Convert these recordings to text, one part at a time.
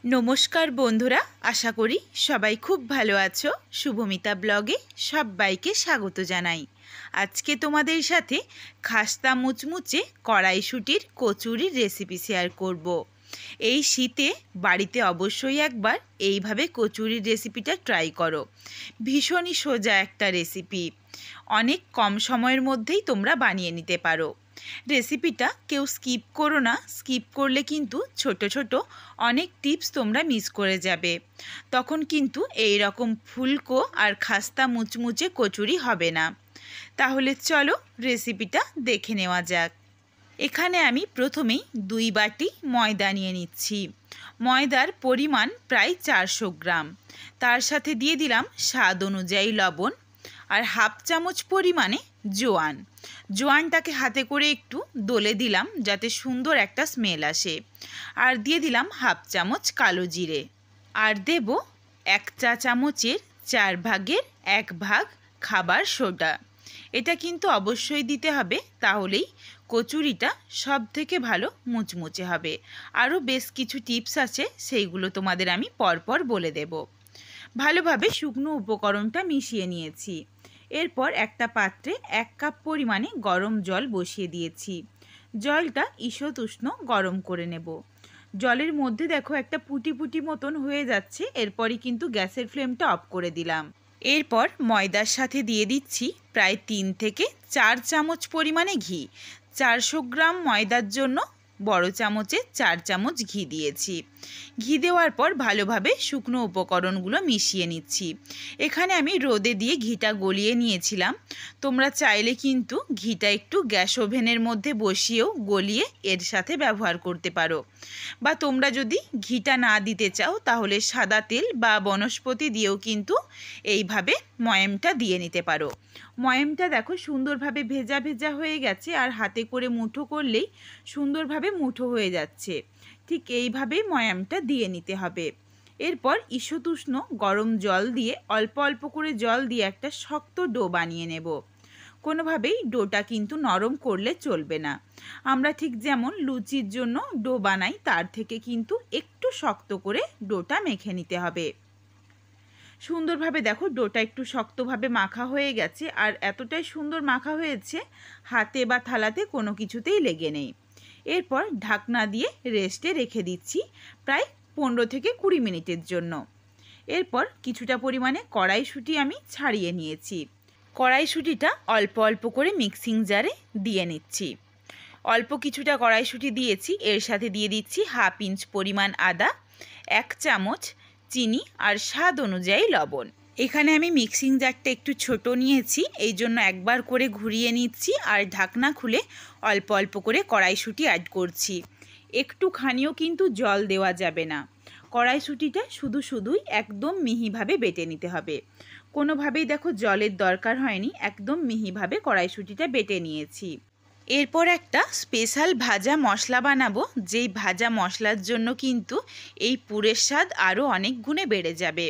नमस्कार बंधुरा आशा करी सबाई खूब भालो आछो। शुभमिता ब्लगे सबाइके स्वागत जानाई। आज के तोमादेर साथे खास्ता मुचमुचे कड़ाईशुटिर कचुरिर रेसिपि शेयर करब। এই শীতে বাড়িতে অবশ্যই একবার এইভাবে কচুরির রেসিপিটা ট্রাই করো। ভীষণই সোজা একটা রেসিপি, অনেক কম সময়ের মধ্যেই তোমরা বানিয়ে নিতে পারো। রেসিপিটা কেউ স্কিপ করো না, স্কিপ করলে কিন্তু ছোট ছোট অনেক টিপস তোমরা মিস করে যাবে। তখন কিন্তু এই রকম ফুলকো আর খাস্তা মুচমুচে কচুরি হবে না। তাহলে চলো রেসিপিটা দেখে নেওয়া যাক। এখানে আমি প্রথমেই 2 বাটি ময়দা নিয়ে নিচ্ছি। ময়দার পরিমাণ প্রায় 400 গ্রাম। তার সাথে দিয়ে দিলাম স্বাদ অনুযায়ী লবণ আর হাফ চামচ পরিমাণে জোয়ান। জোয়ানটাকে হাতে করে একটু দলে দিলাম যাতে সুন্দর একটা স্মেল আসে। আর দিয়ে দিলাম হাফ চামচ কালো জিরে। আর দেব 1 চা চামচের 4 ভাগের 1 ভাগ খাবার সোডা। এটা কিন্তু অবশ্যই দিতে হবে, তাহলেই কচুরিটা সব থেকে ভালো মুচমুচে হবে। আরও বেশ কিছু টিপস আছে, সেইগুলো তোমাদের আমি পরপর বলে দেব। ভালোভাবে শুকনো উপকরণটা মিশিয়ে নিয়েছি। এরপর একটা পাত্রে 1 কাপ পরিমাণে গরম জল বসিয়ে দিয়েছি। জলটা ঈষৎ উষ্ণ গরম করে নেব। জলের মধ্যে দেখো একটা পুটি পুটি মতন হয়ে যাচ্ছে, এরপরই কিন্তু গ্যাসের ফ্লেমটা অফ করে দিলাম। এরপর ময়দার সাথে দিয়ে দিচ্ছি প্রায় 3 থেকে 4 চামচ পরিমাণে ঘি। 400 গ্রাম ময়দার জন্য বড় চামচে 4 চামচ ঘি দিয়েছি। ঘি দেওয়ার পর ভালোভাবে শুকনো উপকরণগুলো মিশিয়ে নিচ্ছি। এখানে আমি রোদে দিয়ে ঘিটা গলিয়ে নিয়েছিলাম। তোমরা চাইলে কিন্তু ঘিটা একটু গ্যাস ওভেনের মধ্যে বসিয়েও গলিয়ে এর সাথে ব্যবহার করতে পারো, বা তোমরা যদি ঘিটা না দিতে চাও তাহলে সাদা তেল বা বনস্পতি দিয়েও কিন্তু এইভাবে ময়ামটা দিয়ে নিতে পারো। ময়ামটা দেখো সুন্দরভাবে ভেজা ভেজা হয়ে গেছে, আর হাতে করে মুঠো করলেই সুন্দরভাবে মুঠো হয়ে যাচ্ছে। ঠিক এইভাবেই ময়ামটা দিয়ে নিতে হবে। এরপর ঈষৎ উষ্ণ গরম জল দিয়ে অল্প অল্প করে জল দিয়ে একটা শক্ত ডো বানিয়ে নেব। কোনোভাবেই ডোটা কিন্তু নরম করলে চলবে না। আমরা ঠিক যেমন লুচির জন্য ডো বানাই, তার থেকে কিন্তু একটু শক্ত করে ডোটা মেখে নিতে হবে। সুন্দরভাবে দেখো ডোটা একটু শক্তভাবে মাখা হয়ে গেছে, আর এতটাই সুন্দর মাখা হয়েছে হাতে বা থালাতে কোনো কিছুতেই লেগে নেই। এরপর ঢাকনা দিয়ে রেস্টে রেখে দিচ্ছি প্রায় 15 থেকে 20 মিনিটের জন্য। এরপর কিছুটা পরিমাণে কড়াইশুঁটি আমি ছাড়িয়ে নিয়েছি। কড়াইশুঁটিটা অল্প অল্প করে মিক্সিং জারে দিয়ে নিচ্ছি। অল্প কিছুটা কড়াইশুঁটি দিয়েছি, এর সাথে দিয়ে দিচ্ছি হাফ ইঞ্চ পরিমাণ আদা, 1 চামচ চিনি আর স্বাদ অনুযায়ী লবণ। এখানে আমি মিক্সিং জারটা একটু ছোট নিয়েছি, এই জন্য একবার করে ঘুরিয়ে নিচ্ছি আর ঢাকনা খুলে অল্প অল্প করে কড়াইশুঁটি অ্যাড করছি। একটুখানিও কিন্তু জল দেওয়া যাবে না। কড়াইশুঁটিটা শুধুই একদম মিহিভাবে বেটে নিতে হবে। কোনোভাবেই দেখো জলের দরকার হয়নি, একদম মিহিভাবে কড়াইশুঁটিটা বেটে নিয়েছি। এরপর একটা স্পেশাল ভাজা মশলা বানাবো, যেই ভাজা মশলার জন্য কিন্তু এই পুরের স্বাদ আরও অনেক গুণে বেড়ে যাবে।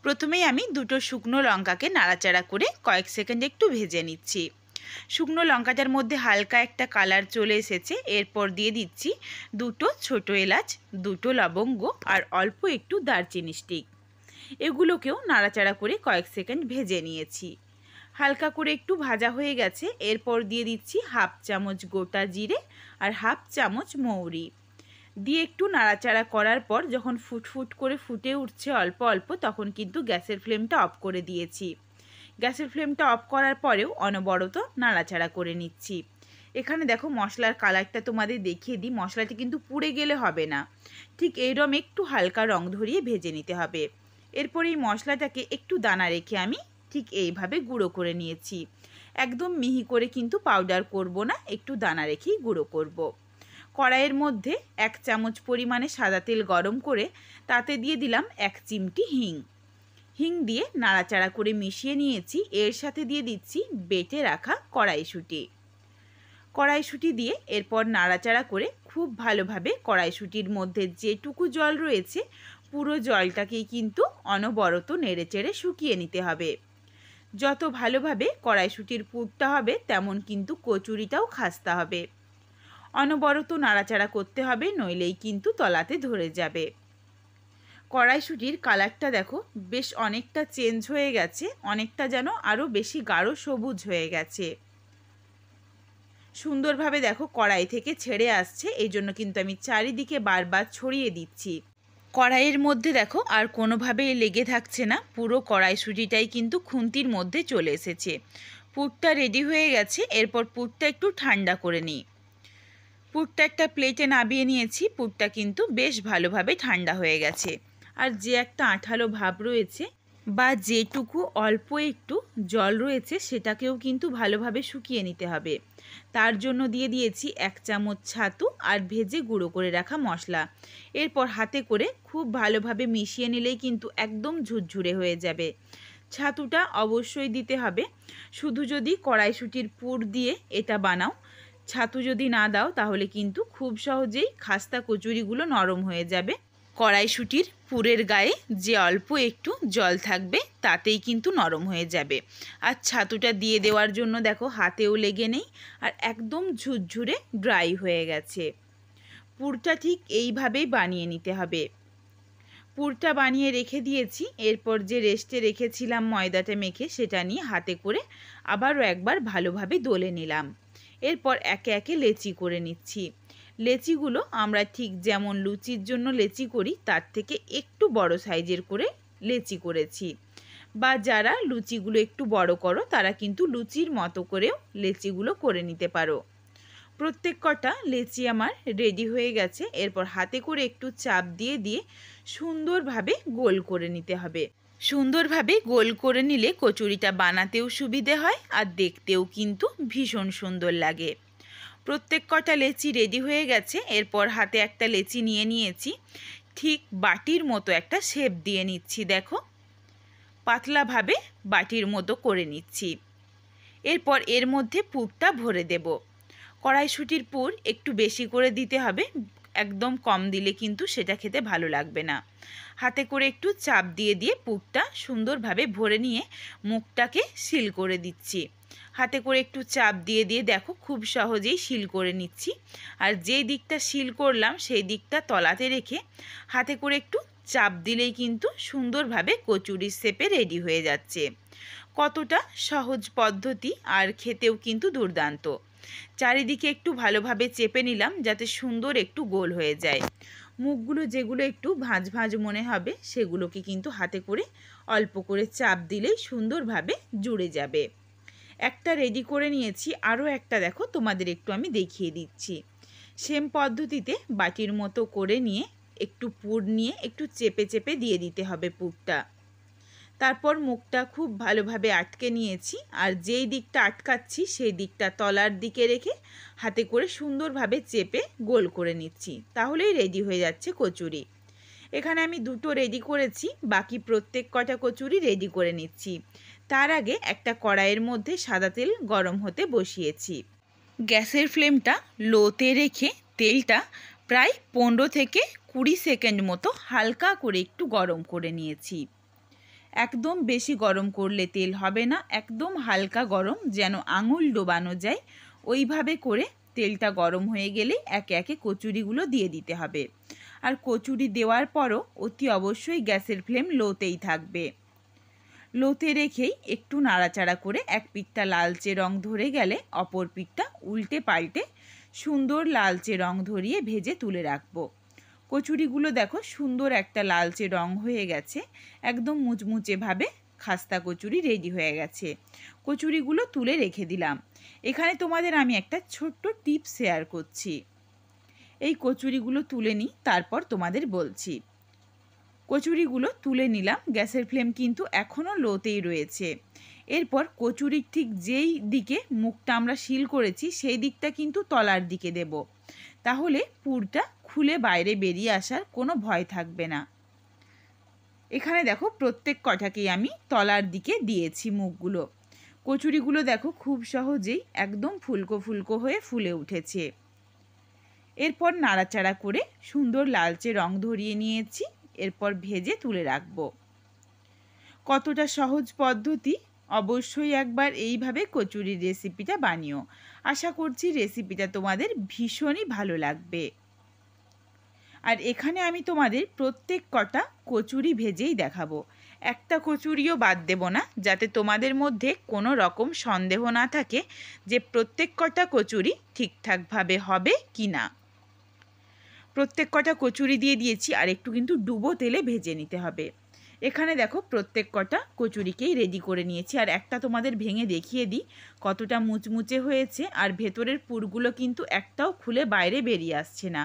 প্রথমেই আমি 2টো শুকনো লঙ্কাকে নাড়াচাড়া করে কয়েক সেকেন্ড একটু ভেজে নিচ্ছি। শুকনো লঙ্কাটার মধ্যে হালকা একটা কালার চলে এসেছে। এরপর দিয়ে দিচ্ছি 2টো ছোটো এলাচ, 2টো লবঙ্গ আর অল্প একটু দারচিনি স্টিক। এগুলোকেও নাড়াচাড়া করে কয়েক সেকেন্ড ভেজে নিয়েছি। হালকা করে একটু ভাজা হয়ে গেছে। এরপর দিয়ে দিচ্ছি হাফ চামচ গোটা জিরে আর হাফ চামচ মৌরি দিয়ে একটু নাড়াচাড়া করার পর যখন ফুটফুট করে ফুটে উঠছে অল্প অল্প, তখন কিন্তু গ্যাসের ফ্লেমটা অফ করে দিয়েছি। গ্যাসের ফ্লেমটা অফ করার পরেও অনবরত নাড়াচাড়া করে নিচ্ছি। এখানে দেখো মশলার কালারটা তোমাদের দেখিয়ে দিই। মশলাটি কিন্তু পুড়ে গেলে হবে না, ঠিক এইরকম একটু হালকা রং ধরিয়ে ভেজে নিতে হবে। এরপর এই মশলাটাকে একটু দানা রেখে আমি ঠিক এইভাবে গুঁড়ো করে নিয়েছি। একদম মিহি করে কিন্তু পাউডার করব না, একটু দানা রেখেই গুঁড়ো করব। কড়াইয়ের মধ্যে 1 চামচ পরিমাণে সাদা তেল গরম করে তাতে দিয়ে দিলাম 1 চিমটি হিং দিয়ে নাড়াচাড়া করে মিশিয়ে নিয়েছি। এর সাথে দিয়ে দিচ্ছি বেটে রাখা কড়াইশুঁটি দিয়ে এরপর নাড়াচাড়া করে খুব ভালোভাবে কড়াইশুঁটির মধ্যে যেটুকু জল রয়েছে পুরো জলটাকেই কিন্তু অনবরত নেড়েচেড়ে শুকিয়ে নিতে হবে। যত ভালোভাবে কড়াইশুঁটির পুরটা হবে তেমন কিন্তু কচুরিটাও খাস্তা হবে। অনবরত নাড়াচাড়া করতে হবে, নইলেই কিন্তু তলাতে ধরে যাবে। কড়াইশুঁটির কালারটা দেখো বেশ অনেকটা চেঞ্জ হয়ে গেছে, অনেকটা যেন আরও বেশি গাঢ় সবুজ হয়ে গেছে। সুন্দরভাবে দেখো কড়াই থেকে ছেড়ে আসছে, এই জন্য কিন্তু আমি চারিদিকে বারবার ছড়িয়ে দিচ্ছি। কড়াইয়ের মধ্যে দেখো আর কোনোভাবেই লেগে থাকছে না, পুরো কড়াইশুঁটিটাই কিন্তু খুন্তির মধ্যে চলে এসেছে। পুরটা রেডি হয়ে গেছে। এরপর পুরটা একটু ঠান্ডা করে নিই। পুরটা একটা প্লেটে নামিয়ে নিয়েছি। পুরটা কিন্তু বেশ ভালোভাবে ঠান্ডা হয়ে গেছে। আর যে একটা আঠালো ভাব রয়েছে বা যেটুকু অল্প একটু জল রয়েছে সেটাকেও কিন্তু ভালোভাবে শুকিয়ে নিতে হবে। তার জন্য দিয়ে দিয়েছি 1 চামচ ছাতু আর ভেজে গুঁড়ো করে রাখা মশলা। এরপর হাতে করে খুব ভালোভাবে মিশিয়ে নিলেই কিন্তু একদম ঝুরঝুরে হয়ে যাবে। ছাতুটা অবশ্যই দিতে হবে। শুধু যদি কড়াইশুঁটির পুর দিয়ে এটা বানাও, ছাতু যদি না দাও তাহলে কিন্তু খুব সহজেই খাস্তা কচুরিগুলো নরম হয়ে যাবে। কড়াইশুঁটির পুরের গায়ে যে অল্প একটু জল থাকবে তাতেই কিন্তু নরম হয়ে যাবে। আর ছাতুটা দিয়ে দেওয়ার জন্য দেখো হাতেও লেগে নেই আর একদম ঝুরঝুরে ড্রাই হয়ে গেছে। পুরটা ঠিক এইভাবেই বানিয়ে নিতে হবে। পুরটা বানিয়ে রেখে দিয়েছি। এরপর যে রেস্টে রেখেছিলাম ময়দাটা মেখে সেটা নিয়ে হাতে করে আবারও একবার ভালোভাবে দলে নিলাম। এরপর একে একে লেচি করে নিচ্ছি। লেচিগুলো আমরা ঠিক যেমন লুচির জন্য লেচি করি তার থেকে একটু বড় সাইজের করে লেচি করেছি। বা যারা লুচিগুলো একটু বড় করো তারা কিন্তু লুচির মতো করেও লেচিগুলো করে নিতে পারো। প্রত্যেক কটা লেচি আমার রেডি হয়ে গেছে। এরপর হাতে করে একটু চাপ দিয়ে দিয়ে সুন্দরভাবে গোল করে নিতে হবে। সুন্দরভাবে গোল করে নিলে কচুরিটা বানাতেও সুবিধে হয় আর দেখতেও কিন্তু ভীষণ সুন্দর লাগে। প্রত্যেক কটা লেচি রেডি হয়ে গেছে। এরপর হাতে একটা লেচি নিয়ে নিয়েছি। ঠিক বাটির মতো একটা শেপ দিয়ে নিচ্ছি। দেখো পাতলাভাবে বাটির মতো করে নিচ্ছি। এরপর এর মধ্যে পুরটা ভরে দেব। কড়াইশুঁটির পুর একটু বেশি করে দিতে হবে, একদম কম দিলে কিন্তু সেটা খেতে ভালো লাগবে না। হাতে করে একটু চাপ দিয়ে দিয়ে পুরটা সুন্দরভাবে ভরে নিয়ে মুখটাকে সিল করে দিচ্ছি। হাতে করে একটু চাপ দিয়ে দিয়ে দেখো খুব সহজেই সিল করে নিচ্ছি। আর যেই দিকটা সিল করলাম সেই দিকটা তলাতে রেখে হাতে করে একটু চাপ দিলেই কিন্তু সুন্দরভাবে কচুরির শেপে রেডি হয়ে যাচ্ছে। কতটা সহজ পদ্ধতি আর খেতেও কিন্তু দুর্দান্ত। চারিদিকে একটু ভালোভাবে চেপে নিলাম যাতে সুন্দর একটু গোল হয়ে যায়। মুখগুলো যেগুলো একটু ভাঁজ ভাঁজ মনে হবে সেগুলোকে কিন্তু হাতে করে অল্প করে চাপ দিলেই সুন্দরভাবে জুড়ে যাবে। একটা রেডি করে নিয়েছি, আরও একটা দেখো তোমাদের একটু আমি দেখিয়ে দিচ্ছি। সেম পদ্ধতিতে বাটির মতো করে নিয়ে একটু পুর নিয়ে একটু চেপে চেপে দিয়ে দিতে হবে পুরটা। তারপর মুখটা খুব ভালোভাবে আটকে নিয়েছি আর যেই দিকটা আটকাচ্ছি সেই দিকটা তলার দিকে রেখে হাতে করে সুন্দরভাবে চেপে গোল করে নিচ্ছি। তাহলেই রেডি হয়ে যাচ্ছে কচুরি। এখানে আমি দুটো রেডি করেছি, বাকি প্রত্যেক কটা কচুরি রেডি করে নিচ্ছি। তার আগে একটা কড়াইয়ের মধ্যে সাদা তেল গরম হতে বসিয়েছি। গ্যাসের ফ্লেমটা লোতে রেখে তেলটা প্রায় 15 থেকে 20 সেকেন্ড মতো হালকা করে একটু গরম করে নিয়েছি। একদম বেশি গরম করলে তেল হবে না, একদম হালকা গরম যেন আঙুল ডোবানো যায় ওইভাবে করে তেলটা গরম হয়ে গেলে একে একে কচুরিগুলো দিয়ে দিতে হবে। আর কচুরি দেওয়ার পরও অতি অবশ্যই গ্যাসের ফ্লেম লোতেই থাকবে। লোতে রেখেই একটু নাড়াচাড়া করে এক পিঠটা লালচে রং ধরে গেলে অপর পিঠটা উল্টে পাল্টে সুন্দর লালচে রং ধরিয়ে ভেজে তুলে রাখবো। কচুরিগুলো দেখো সুন্দর একটা লালচে রং হয়ে গেছে, একদম মুচমুচেভাবে খাস্তা কচুরি রেডি হয়ে গেছে। কচুরিগুলো তুলে রেখে দিলাম। এখানে তোমাদের আমি একটা ছোট্ট টিপস শেয়ার করছি। এই কচুরিগুলো তুলে নিই, তারপর তোমাদের বলছি। কচুরিগুলো তুলে নিলাম, গ্যাসের ফ্লেম কিন্তু এখনও লোতেই রয়েছে। এরপর কচুরির ঠিক যেই দিকে মুখটা আমরা সিল করেছি সেই দিকটা কিন্তু তলার দিকে দেব, তাহলে পুরটা খুলে বাইরে বেরিয়ে আসার কোনো ভয় থাকবে না। এখানে দেখো প্রত্যেক কটাকেই আমি তলার দিকে দিয়েছি মুখগুলো। কচুরিগুলো দেখো খুব সহজেই একদম ফুলকো ফুলকো হয়ে ফুলে উঠেছে। এরপর নাড়াচাড়া করে সুন্দর লালচে রং ধরিয়ে নিয়েছি। এরপর ভেজে তুলে রাখবো। কতটা সহজ পদ্ধতি, অবশ্যই একবার এইভাবে কচুরির রেসিপিটা বানিও। আশা করছি রেসিপিটা তোমাদের ভীষণই ভালো লাগবে। আর এখানে আমি তোমাদের প্রত্যেক কটা কচুরি ভেজেই দেখাবো, একটা কচুরিও বাদ দেব না, যাতে তোমাদের মধ্যে কোনো রকম সন্দেহ না থাকে যে প্রত্যেক কটা কচুরি ঠিকঠাকভাবে হবে কি না। প্রত্যেক কটা কচুরি দিয়ে দিয়েছি, আর একটু কিন্তু ডুবো তেলে ভেজে নিতে হবে। এখানে দেখো প্রত্যেক কটা কচুরিকেই রেডি করে নিয়েছি, আর একটা তোমাদের ভেঙে দেখিয়ে দিই কতটা মুচমুচে হয়েছে, আর ভেতরের পুরগুলো কিন্তু একটাও খুলে বাইরে বেরিয়ে আসছে না,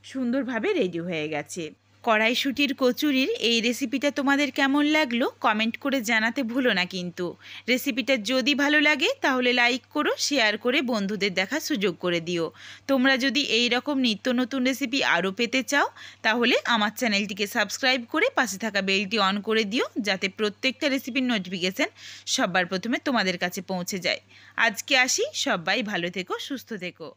সুন্দরভাবে রেডি হয়ে গেছে। কড়াইশুঁটির কচুরির এই রেসিপিটা তোমাদের কেমন লাগলো কমেন্ট করে জানাতে ভুলো না কিন্তু। রেসিপিটা যদি ভালো লাগে তাহলে লাইক করো, শেয়ার করে বন্ধুদের দেখার সুযোগ করে দিও। তোমরা যদি এই রকম নিত্য নতুন রেসিপি আরও পেতে চাও তাহলে আমার চ্যানেলটিকে সাবস্ক্রাইব করে পাশে থাকা বেলটি অন করে দিও, যাতে প্রত্যেকটা রেসিপির নোটিফিকেশান সবার প্রথমে তোমাদের কাছে পৌঁছে যায়। আজকে আসি, সবাই ভালো থেকো, সুস্থ থেকো।